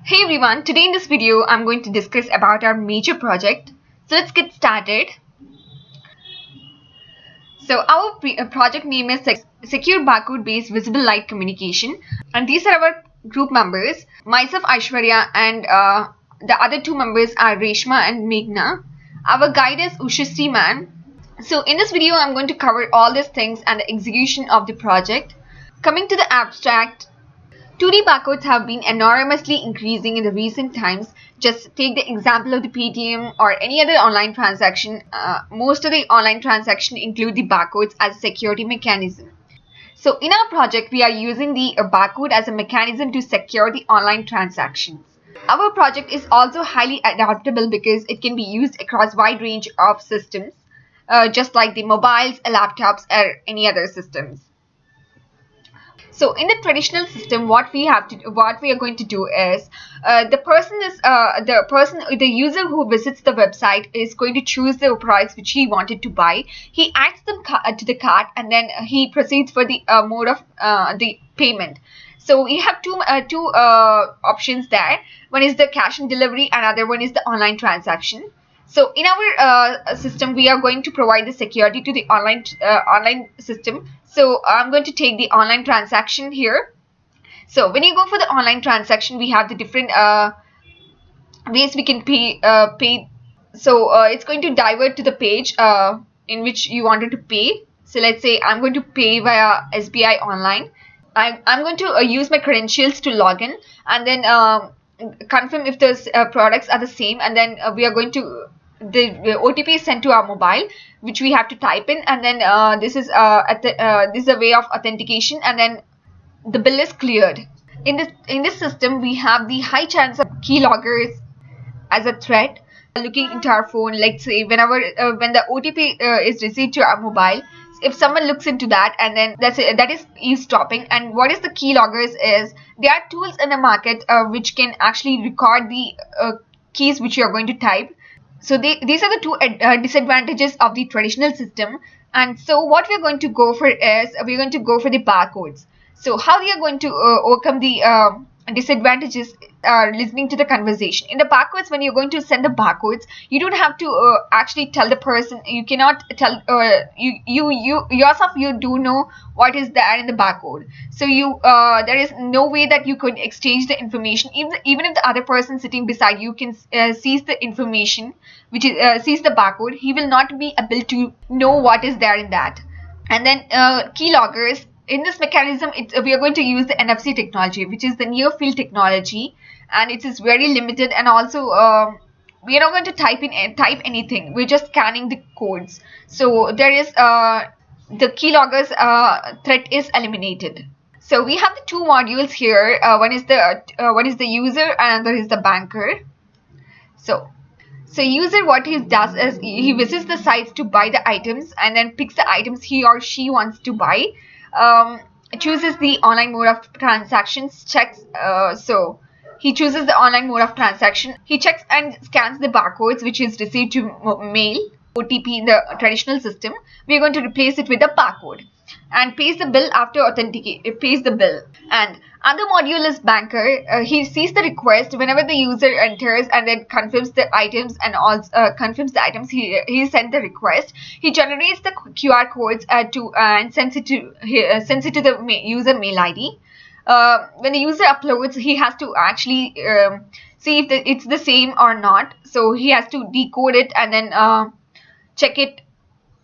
Hey everyone, today in this video I'm going to discuss about our major project. So let's get started. So our project name is Secure Barcode Based Visible Light Communication, and these are our group members. Myself, Aishwarya, and the other two members are Reshma and Meghna. Our guide is Ushasri Man. So in this video I'm going to cover all these things and the execution of the project. Coming to the abstract, 2D barcodes have been enormously increasing in the recent times. Just take the example of the Paytm or any other online transaction. Most of the online transactions include the barcodes as a security mechanism. So in our project, we are using the barcode as a mechanism to secure the online transactions. Our project is also highly adaptable because it can be used across a wide range of systems, just like the mobiles, laptops, or any other systems. So in the traditional system, what we are going to do is the user who visits the website is going to choose the products which he wanted to buy. He adds them to the cart and then he proceeds for the mode of the payment. So we have two options there. One is the cash and delivery, another one is the online transaction. So in our system, we are going to provide the security to the online system. So I'm going to take the online transaction here. So when you go for the online transaction, we have the different ways we can pay. So it's going to divert to the page in which you wanted to pay. So let's say I'm going to pay via SBI online. I'm going to use my credentials to log in and then confirm if those products are the same, and then we are going to the OTP is sent to our mobile, which we have to type in, and then this is a way of authentication, and then the bill is cleared. In this system, we have the high chance of keyloggers as a threat looking into our phone. Let's say whenever when the OTP is received to our mobile, if someone looks into that, and then that is eavesdropping. And what is the keyloggers is there are tools in the market which can actually record the keys which you are going to type. So these are the two disadvantages of the traditional system. And so what we're going to go for is we're going to go for the barcodes. So how we are going to overcome the disadvantages listening to the conversation. In the barcodes, when you're going to send the barcodes, you don't have to actually tell the person. You cannot tell you yourself. You do know what is there in the barcode. So there is no way that you could exchange the information. Even if the other person sitting beside you can sees the information, which is sees the barcode, he will not be able to know what is there in that. And then keyloggers. In this mechanism, we are going to use the NFC technology, which is the near field technology, and it is very limited. And also, we are not going to type anything. We're just scanning the codes. So there is the keyloggers threat is eliminated. So we have the two modules here. One is the user, and another is the banker. So user, what he does is he visits the sites to buy the items, and then picks the items he or she wants to buy. Chooses the online mode of transactions, checks, so he chooses the online mode of transaction. He checks and scans the barcodes which is received to mail, OTP in the traditional system. We are going to replace it with a barcode and pays the bill after pays the bill. And other module is banker. He sees the request whenever the user enters and then confirms the items and also confirms the items. He sent the request. He generates the QR codes and sends it to the user mail ID. When the user uploads, he has to actually see if it's the same or not. So he has to decode it and then check it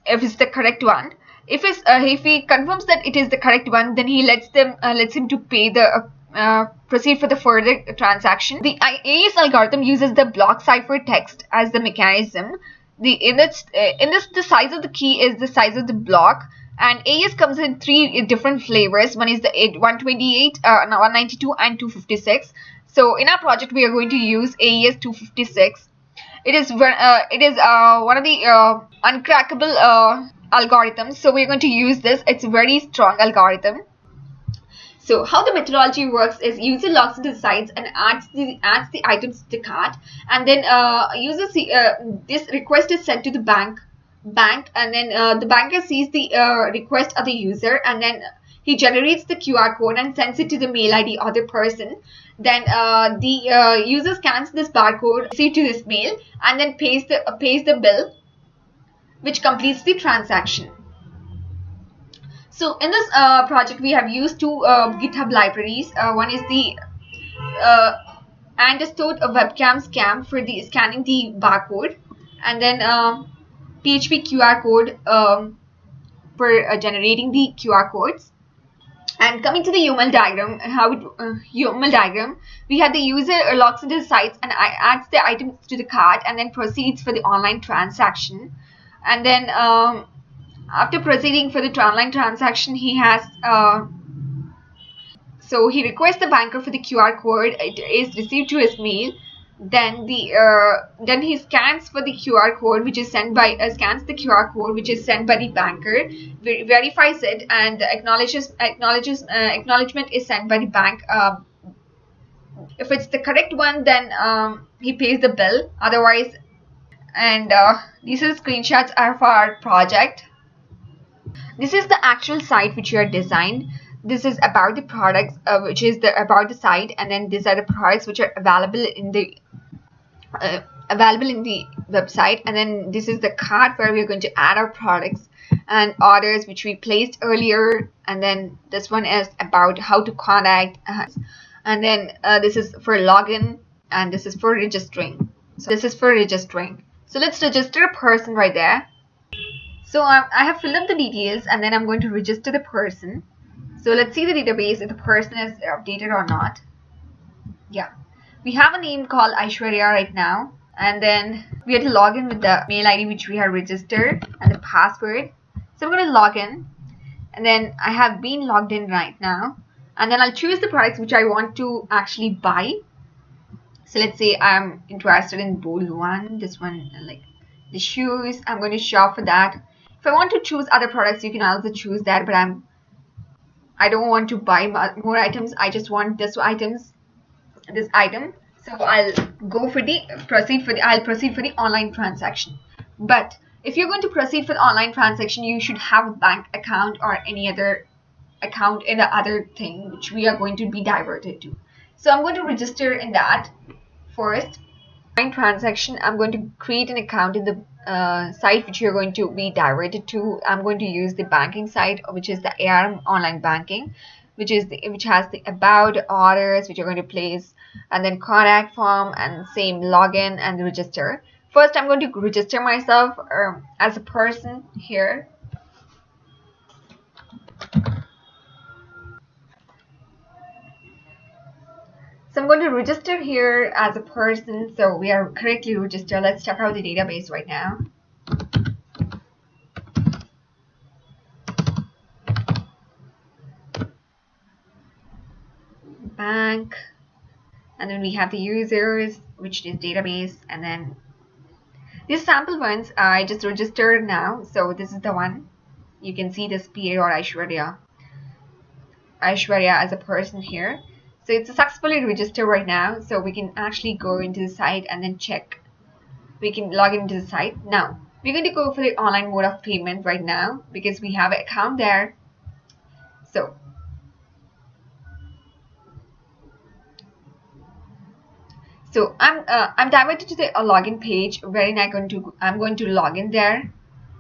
if it's the correct one. If he confirms that it is the correct one, then he lets him to pay the proceed for the further transaction. The AES algorithm uses the block cipher text as the mechanism. The size of the key is the size of the block, and AES comes in three different flavors. One is the 128, 192, and 256. So in our project, we are going to use AES 256. It is one of the uncrackable algorithms, so we're going to use this. It's a very strong algorithm. So how the methodology works is user logs into the sites and adds the items to the cart, and then this request is sent to the bank, and then the banker sees the request of the user, and then he generates the QR code and sends it to the mail ID of the person. Then the user scans this barcode, received to this mail, and then pays the bill, which completes the transaction. So in this project, we have used two GitHub libraries. One is the understood a webcam scam for the scanning the barcode, and then PHP QR code for generating the QR codes. And coming to the UML diagram, UML diagram, we have the user logs into the sites and adds the items to the cart and then proceeds for the online transaction. And then after proceeding for the online transaction, he has so he requests the banker for the QR code. It is received to his mail. Then he scans for the QR code, which is sent by scans the QR code, which is sent by the banker, verifies it, and acknowledgement is sent by the bank. If it's the correct one, then he pays the bill. Otherwise, and these are screenshots of our project. This is the actual site which you are designed. This is about the products, which is about the site, and then these are the products which are available in the website. And then this is the cart where we're going to add our products and orders which we placed earlier. And then this one is about how to contact us. And then this is for login, and this is for registering. So this is for registering. So let's register a person right there. So I have filled up the details, and then I'm going to register the person. So let's see the database if the person is updated or not. Yeah, we have a name called Aishwarya right now, and then we have to log in with the mail ID which we have registered and the password. So I'm going to log in, and then I have been logged in right now, and then I'll choose the products which I want to actually buy. So let's say I'm interested in bold one, this one, like the shoes. I'm going to shop for that. If I want to choose other products, you can also choose that, but I don't want to buy more items. I just want this item. So I'll go for the proceed for the online transaction. But if you're going to proceed for the online transaction, you should have a bank account or any other account in the other thing which we are going to be diverted to. So I'm going to register in that first. Online transaction, I'm going to create an account in the site which you're going to be diverted to. I'm going to use the banking site, which is the ARM online banking, which has the about, orders which you're going to place, and then contact form, and same login and register. First, I'm going to register myself as a person here. So I'm going to register here as a person. So we are correctly registered. Let's check out the database right now. Bank, and then we have the users, which is database, and then these sample ones I just registered now. So this is the one. You can see this PA or Aishwarya as a person here. So it's successfully registered right now. So we can actually go into the site and then check. We can log into the site. Now we're going to go for the online mode of payment right now because we have an account there. So I'm diverted to the login page wherein I'm going to log in there.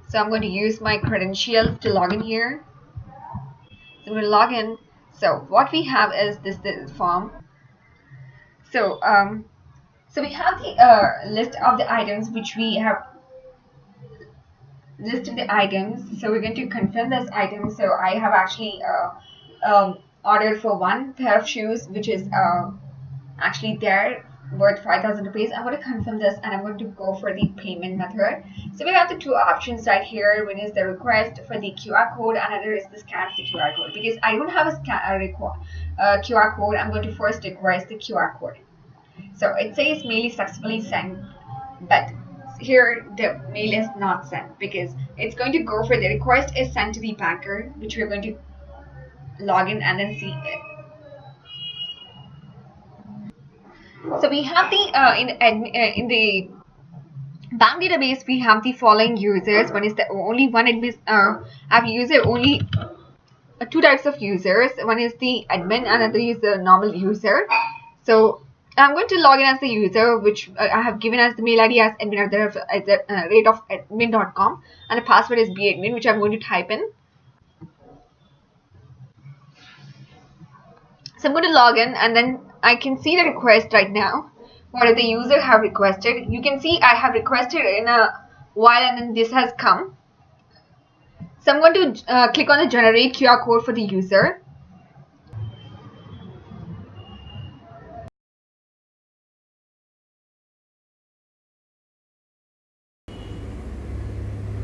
So I'm going to use my credentials to log in here. So we'll log in. So what we have is this form. So we have the list of the items which we have listed the items. So we're going to confirm this item. So I have actually ordered for one pair of shoes, which is actually there, worth 5,000 rupees. I'm going to confirm this, and I'm going to go for the payment method. So we have the two options right here. One is the request for the QR code, another is the scan the QR code. Because I don't have a QR code, I'm going to first request the QR code. So it says mail is successfully sent, but here the mail is not sent because it's going to go for the request is sent to the banker, which we're going to log in and then see it. So we have the in the bank database we have the following users. One is the only one admin have user only two types of users. One is the admin, another is the normal user. So I'm going to log in as the user, which I have given as the mail ID as admin@the rate of admin.com, and the password is badmin, which I'm going to type in. So I'm going to log in, and then I can see the request right now. What the user have requested. You can see I have requested in a while, and then this has come. So I'm going to click on the generate QR code for the user.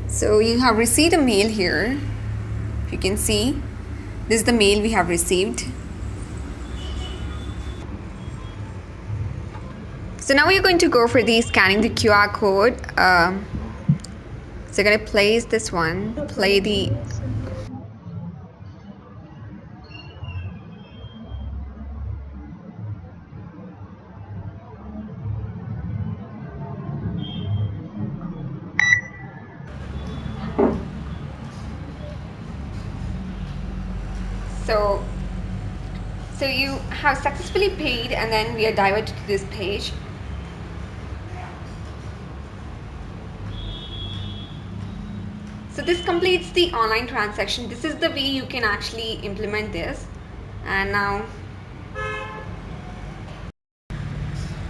So you have received a mail here. If you can see, this is the mail we have received. So now we're going to go for the scanning the QR code. So I'm going to place this one, play the. So you have successfully paid, and then we are diverted to this page. So this completes the online transaction. This is the way you can actually implement this. And now,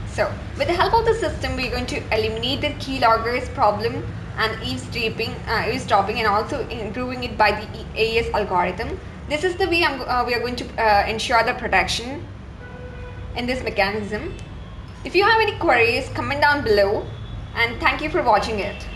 so with the help of the system, we're going to eliminate the keyloggers problem and eavesdropping, and also improving it by the AES algorithm. This is the way we are going to ensure the protection in this mechanism. If you have any queries, comment down below, and thank you for watching it.